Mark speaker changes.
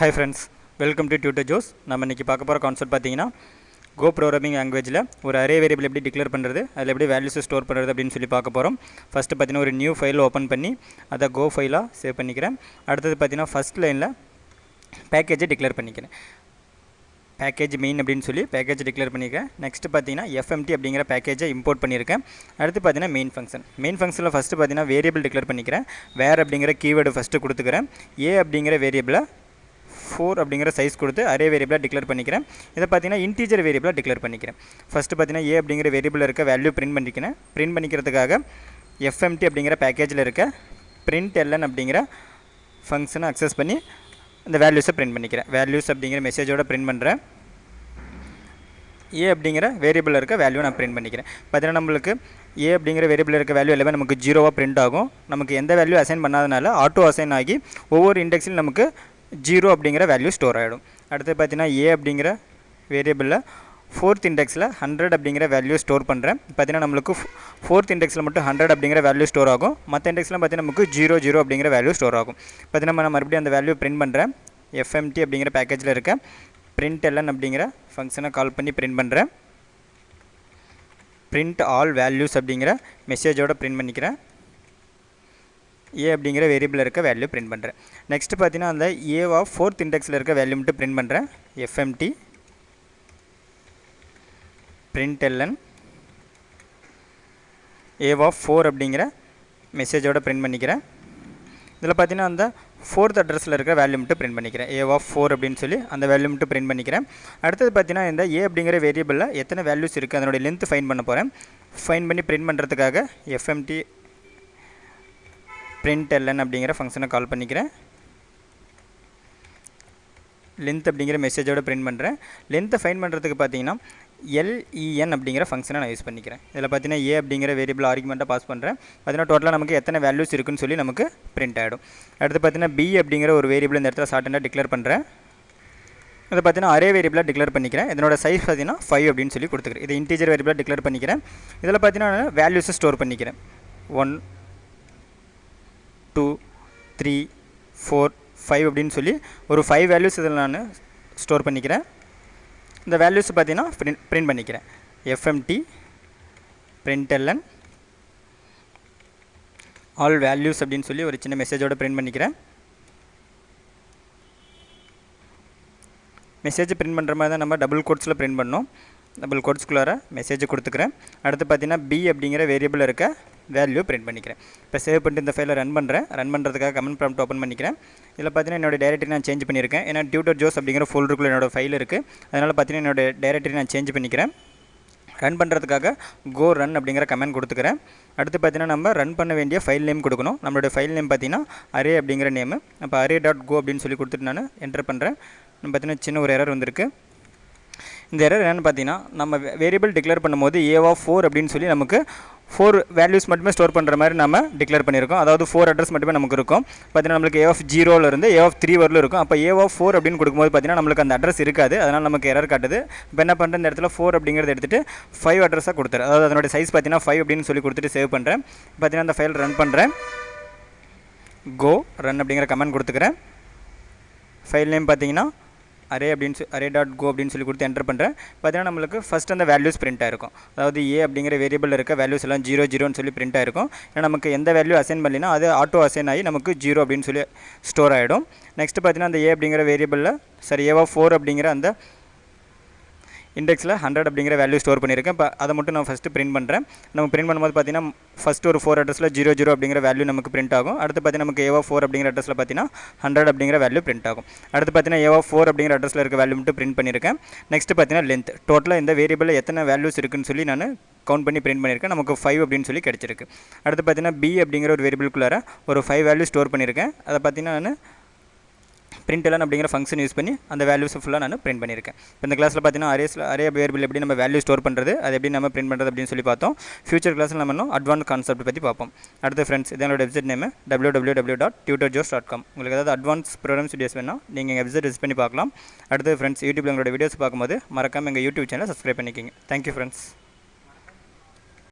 Speaker 1: Hi friends, welcome to Tutor Joes. நம்ம இன்னைக்கு பார்க்க போற கான்செப்ட் பாத்தீங்கன்னா Go programming languageல ஒரு array variable எப்படி டிக்ளேர் பண்றது, அதுல எப்படி values ஸ்டோர் பண்றது அப்படினு சொல்லி பார்க்க போறோம். ஃபர்ஸ்ட் பாத்தீங்கன்னா ஒரு நியூ ஃபைல் ஓபன் பண்ணி அத Go ஃபைலா சேவ் பண்ணிக்கிறேன். அடுத்து பாத்தீங்கன்னா ஃபர்ஸ்ட் லைன்ல பேக்கேஜை டிக்ளேர் பண்ணிக்கிறேன். பேக்கேஜ் மெயின் அப்படினு சொல்லி பேக்கேஜ் டிக்ளேர் பண்ணிருக்கேன். நெக்ஸ்ட் பாத்தீங்கன்னா fmt அப்படிங்கற பேக்கேஜை இம்போர்ட் பண்ணிருக்கேன். அடுத்து பாத்தீங்கன்னா மெயின் ஃபங்க்ஷன். மெயின் ஃபங்க்ஷன்ல ஃபர்ஸ்ட் பாத்தீங்கன்னா வேரியபிள் டிக்ளேர் பண்ணிக்கிறேன். where அப்படிங்கற கீவேர்ட் ஃபர்ஸ்ட் கொடுத்துக்கறேன். a அப்படிங்கற வேரியபிளை 4 அப்படிங்கற சைஸ் கொடுத்து அரே வேரியபிளா டிக்ளேர் பண்ணிக்கிறேன். இத பாத்தீங்கன்னா இன்டிஜர் வேரியபிளா டிக்ளேர் பண்ணிக்கிறேன். ஃபர்ஸ்ட் பாத்தீங்கன்னா a அப்படிங்கற வேரியபிள்ல இருக்க வேல்யூ பிரிண்ட் பண்ணிக்கிறேன். பிரிண்ட் பண்ணிக்கிறதுக்காக fmt அப்படிங்கற பேக்கேஜ்ல இருக்க println அப்படிங்கற ஃபங்க்ஷனை அக்சஸ் பண்ணி அந்த வேல்யூஸை பிரிண்ட் பண்ணிக்கிறேன். வேல்யூஸ் அப்படிங்கற மெசேஜோட பிரிண்ட் பண்றேன். a அப்படிங்கற வேரியபிள்ல இருக்க வேல்யூ நான் பிரிண்ட் பண்ணிக்கிறேன். பாத்தீங்கன்னா நமக்கு a அப்படிங்கற வேரியபிள்ல இருக்க வேல்யூ எல்லாமே நமக்கு 0வா பிரிண்ட் ஆகும். நமக்கு எந்த வேல்யூ அசைன் பண்ணாதனால ஆட்டோ அசைன் ஆகி ஒவ்வொரு இண்டெக்ஸ்ல நமக்கு 0 அப்படிங்கற வேல்யூ ஸ்டோர் ஆயிடும். அடுத்து பாத்தீங்கன்னா a அப்படிங்கற வேரியபிள்ல 4th இண்டெக்ஸ்ல 100 அப்படிங்கற வேல்யூ ஸ்டோர் பண்றேன். பாத்தீங்கன்னா நமக்கு 4th இண்டெக்ஸ்ல மட்டும் 100 அப்படிங்கற வேல்யூ ஸ்டோர் ஆகும். மத்த இண்டெக்ஸ்ல பாத்தீங்கன்னா நமக்கு 00 அப்படிங்கற வேல்யூ ஸ்டோர் ஆகும். பாத்தீங்கன்னா நான் மறுபடியும் அந்த வேல்யூ பிரிண்ட் பண்றேன். fmt அப்படிங்கற பேக்கேஜ்ல இருக்க println அப்படிங்கற ஃபங்க்ஷனை கால் பண்ணி பிரிண்ட் பண்றேன். print all values அப்படிங்கற மெசேஜோட பிரிண்ட் பண்ணிக்கிறேன். a அப்படிங்கற வேரியபிள்ல இருக்க வேல்யூ பிரிண்ட் பண்றேன். நெக்ஸ்ட் பாத்தீங்கன்னா அந்த a ஆஃப் 4th இண்டெக்ஸ்ல இருக்க வேல்யூ மட்டும் பிரிண்ட் பண்றேன். fmt println a ஆஃப் 4 அப்படிங்கற மெசேஜோட பிரிண்ட் பண்ணிக்கிறேன். இதல பாத்தீங்கன்னா அந்த 4th அட்ரஸ்ல இருக்க வேல்யூ மட்டும் பிரிண்ட் பண்ணிக்கிறேன். a ஆஃப் 4 அப்படினு சொல்லி அந்த வேல்யூ மட்டும் பிரிண்ட் பண்ணிக்கிறேன். அடுத்து பாத்தீங்கன்னா இந்த a அப்படிங்கற வேரியபிள்ல எத்தனை வேல்யூஸ் இருக்கு அதோட லெந்த் ஃபைண்ட் பண்ண போறேன். ஃபைண்ட் பண்ணி பிரிண்ட் பண்றதுக்காக fmt println அப்படிங்கற ஃபங்க்ஷனை கால் பண்ணிக்கிறேன். length அப்படிங்கற மெசேஜோட பிரிண்ட் பண்றேன். length ஃபைண்ட் பண்றதுக்கு பாத்தீங்கன்னா len அப்படிங்கற ஃபங்க்ஷனை நான் யூஸ் பண்ணிக்கிறேன். இதல பாத்தீங்கன்னா a அப்படிங்கற வேரியபிள் ஆர்குமென்ட்டா பாஸ் பண்றேன். பாத்தீங்கன்னா டோட்டலா நமக்கு எத்தனை வேல்யூஸ் இருக்குன்னு சொல்லி நமக்கு பிரிண்ட் ஆயிடும். அடுத்து பாத்தீங்கன்னா b அப்படிங்கற ஒரு வேரியபிள் இந்த இடத்துல ஷார்ட்டண்டா டிக்ளேர் பண்றேன். இத பாத்தீங்கன்னா அரே வேரியபிளா டிக்ளேர் பண்ணிக்கிறேன். இதனோட சைஸ் பாத்தீங்கன்னா 5 அப்படினு சொல்லி கொடுத்துக்கிறேன். இது இன்டிஜர் வேரியபிளா டிக்ளேர் பண்ணிக்கிறேன். இதல பாத்தீங்கன்னா வேல்யூஸ் ஸ்டோர் பண்ணிக்கிறேன். 1 2 3 4 5 அப்படினு சொல்லி ஒரு 5 வேல்யூஸ் இதல நான் ஸ்டோர் பண்ணிக்கிறேன். இந்த வேல்யூஸ் பாத்தீங்கன்னா பிரிண்ட் பண்ணிக்கிறேன். fmt println all values அப்படினு சொல்லி ஒரு சின்ன மெசேஜோட பிரிண்ட் பண்ணிக்கிறேன். மெசேஜ் பிரிண்ட் பண்ற மாதிரி தான் நம்ம டபுள் கோட்ஸ்ல பிரிண்ட் பண்ணோம். டபுள் கோட்ஸ்க்குள்ளார மெசேஜ் கொடுத்துக்கிறேன். அடுத்து பாத்தீங்கன்னா b அப்படிங்கற வேரியபிள்ல இருக்க வேல்யூ பிரிண்ட் பண்ணிக்கிறேன். இப்போ சேவ் பண்ணிட்டு இந்த ஃபைலை ரன் பண்றேன். ரன் பண்றதுக்காக கமெண்ட் ப்ராம்ப்ட் ஓபன் பண்ணிக்கிறேன். இதல பாத்தீங்கன்னா என்னோட டைரக்டரி நான் சேஞ்ச் பண்ணிருக்கேன். ஏனா tutor joes அப்படிங்கற ஃபோல்டருக்குள்ள என்னோட ஃபைல் இருக்கு. அதனால பாத்தீங்கன்னா என்னோட டைரக்டரி நான் சேஞ்ச் பண்ணிக்கிறேன். ரன் பண்றதுக்காக go run அப்படிங்கற கமாண்ட் கொடுத்துக்கிறேன். அடுத்து பாத்தீங்கன்னா நம்ம ரன் பண்ண வேண்டிய ஃபைல் நேம் கொடுக்கணும். நம்மளோட ஃபைல் நேம் பாத்தீங்கன்னா array அப்படிங்கற நேம். அப்ப array.go அப்படினு சொல்லி கொடுத்துட்டு நான் என்டர் பண்றேன். நம்ம பாத்தீங்கன்னா சின்ன ஒரு எரர் வந்திருக்கு. இந்த எரர் என்னன்னு பாத்தீங்கன்னா நம்ம வேரியபிள் டிக்ளேர் பண்ணும்போது a ஆஃப் 4 அப்படினு சொல்லி நமக்கு 4 வேல்யூஸ் மட்டுமே ஸ்டோர் பண்ற மாதிரி நாம டிக்ளேர் பண்ணிருக்கோம். அதாவது 4 அட்ரஸ் மட்டுமே நமக்கு இருக்கும். பாத்தீங்கன்னா நமக்கு a ஆஃப் 0 ல இருந்து a ஆஃப் 3 வரல இருக்கும். அப்ப a ஆஃப் 4 அப்படினு கொடுக்கும்போது பாத்தீங்கன்னா நமக்கு அந்த அட்ரஸ் இருக்காது. அதனால நமக்கு எரர் காட்டுது. இப்போ என்ன பண்றேன் இந்த இடத்துல 4 அப்படிங்கறத எடுத்துட்டு 5 அட்ரஸா கொடுத்துறேன். அதாவது அதோட சைஸ் பாத்தீங்கன்னா 5 அப்படினு சொல்லி கொடுத்துட்டு சேவ் பண்றேன். பாத்தீங்கன்னா அந்த ஃபைல் ரன் பண்றேன். go run அப்படிங்கற கமாண்ட் கொடுத்துக்கிறேன். ஃபைல் நேம் பாத்தீங்கன்னா array.go அப்படினு சொல்லி கொடுத்து என்டர் பண்றேன். பாத்தீங்கன்னா நமக்கு ஃபர்ஸ்ட் அந்த வேல்யூஸ் பிரிண்ட் ஆயிருக்கும். அதாவது a அப்படிங்கற வேரியபிள்ல இருக்க வேல்யூஸ் எல்லாம் 00 ன்னு சொல்லி பிரிண்ட் ஆயிருக்கும். ஏனா நமக்கு எந்த வேல்யூ அசைன் பண்ணலினா அது ஆட்டோ அசைன் ஆகி நமக்கு 0 அப்படினு சொல்லி ஸ்டோர் ஆயிடும். நெக்ஸ்ட் பாத்தீங்கன்னா அந்த a அப்படிங்கற வேரியபிள்ல சரி a ஆஃப் 4 அப்படிங்கற அந்த இண்டெக்ஸ்ல 100 அப்படிங்கற வேல்யூ ஸ்டோர் பண்ணிருக்கேன். இப்போ அத மட்டும் நான் ஃபர்ஸ்ட் பிரிண்ட் பண்றேன். நம்ம பிரிண்ட் பண்ணும்போது பாத்தீங்கன்னா ஃபர்ஸ்ட் ஒரு 4 அட்ரஸ்ல 00 அப்படிங்கற வேல்யூ நமக்கு பிரிண்ட் ஆகும். அடுத்து பாத்தீங்கன்னா நமக்கு a ஆஃப் 4 அப்படிங்கற அட்ரஸ்ல பாத்தீங்கன்னா 100 அப்படிங்கற வேல்யூ பிரிண்ட் ஆகும். அடுத்து பாத்தீங்கன்னா a ஆஃப் 4 அப்படிங்கற அட்ரஸ்ல இருக்க வேல்யூ மட்டும் பிரிண்ட் பண்ணிருக்கேன். நெக்ஸ்ட் பாத்தீங்கன்னா லெந்த் டோட்டலா இந்த வேரியபிள்ல எத்தனை வேல்யூஸ் இருக்குன்னு சொல்லி நான் கவுண்ட் பண்ணி பிரிண்ட் பண்ணிருக்கேன். நமக்கு 5 அப்படினு சொல்லி கிடைச்சிருக்கு. அடுத்து பாத்தீங்கன்னா b அப்படிங்கற ஒரு வேரியபிள்க்குள்ளார ஒரு 5 வேல்யூ ஸ்டோர் பண்ணிருக்கேன். அத பாத்தீங்கன்னா நான் println அப்படிங்கற ஃபங்க்ஷன் யூஸ் பண்ணி அந்த வேல்யூஸ் ஃபுல்லா நான் பிரிண்ட் பண்ணிருக்கேன். இந்த கிளாஸ்ல பாத்தீங்கன்னா அரே வேரியபிள் எப்படி நம்ம வேல்யூ ஸ்டோர் பண்றது, அது எப்படி நம்ம பிரிண்ட் பண்றது அப்படினு சொல்லி பார்த்தோம். ஃபியூச்சர் கிளாஸ்ல நம்ம இன்னும் அட்வான்ஸ் கான்செப்ட் பத்தி பார்ப்போம். அடுத்து फ्रेंड्स இதனோட வெப்சைட் நேம் www.tutorjoes.com. உங்களுக்கு ஏதாவது அட்வான்ஸ் ப்ரோகிராம்ஸ் வீடியோஸ் வேணும்னா நீங்க எங்க வெப்சைட் விசிட் பண்ணி பார்க்கலாம். அடுத்து फ्रेंड्स யூடியூப்ல உங்களோட வீடியோஸ் பாக்கும்போது மறக்காம எங்க யூடியூப் சேனலை சப்ஸ்கிரைப் பண்ணிக்கங்க. Thank you friends.